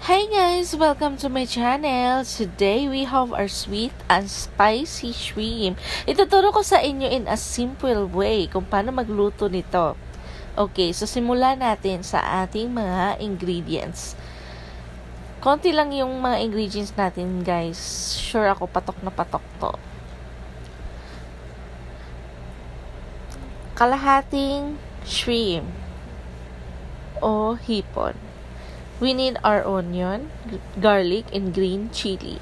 Hi guys! Welcome to my channel. Today we have our sweet and spicy shrimp. Ituturo ko sa inyo in a simple way kung paano magluto nito. Okay, so simulan natin sa ating mga ingredients. Konti lang yung mga ingredients natin guys. Sure ako patok na patok to. Kalahating shrimp o hipon. We need our onion, garlic, and green chili.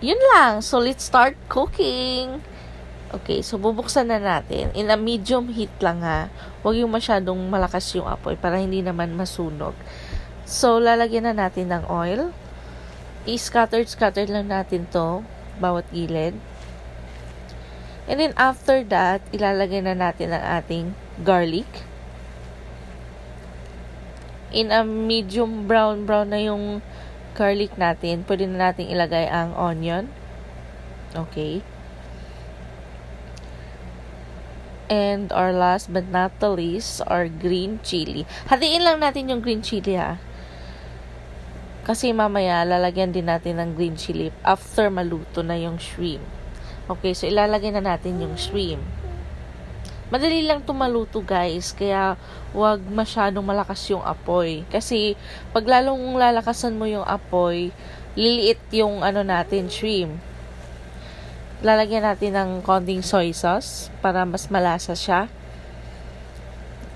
Yun lang. So, let's start cooking. Okay, so bubuksan na natin. In a medium heat lang ha. Huwag yung masyadong malakas yung apoy para hindi naman masunog. So, lalagyan na natin ng oil. I-scatter lang natin to bawat gilid. And then, after that, ilalagay na natin ang ating garlic. In a medium brown na yung garlic natin, pwede na natin ilagay ang onion. Okay. And our last but not the least, our green chili. Hatiin lang natin yung green chili ha. Kasi mamaya, lalagyan din natin ng green chili after maluto na yung shrimp. Okay, so ilalagay na natin yung shrimp. Madali lang tumaluto guys, kaya wag masyadong malakas yung apoy. Kasi pag lalong lalakasan mo yung apoy, liliit yung natin, shrimp. Lalagyan natin ng konting soy sauce para mas malasa siya.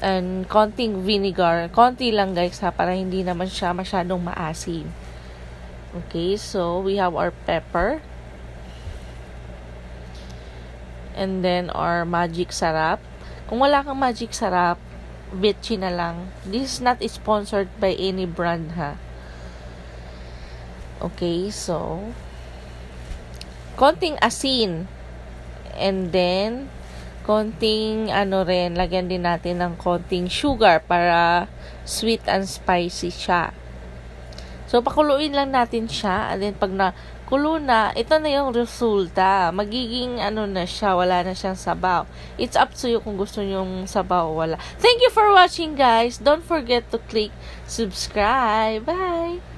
And konting vinegar. Konti lang guys ha, para hindi naman siya masyadong maasim. Okay, so we have our pepper. And then our magic sarap. Kung wala kang magic sarap, bitchy na lang. This is not sponsored by any brand ha. Okay, so konting asin. And then konting lagyan din natin ng konting sugar para sweet and spicy siya. So pakuluin lang natin siya, and then pag nakulo na, ito na yung resulta. Magiging na siya, wala na siyang sabaw. It's up to you kung gusto niyo yung sabaw o wala. Thank you for watching guys. Don't forget to click subscribe. Bye!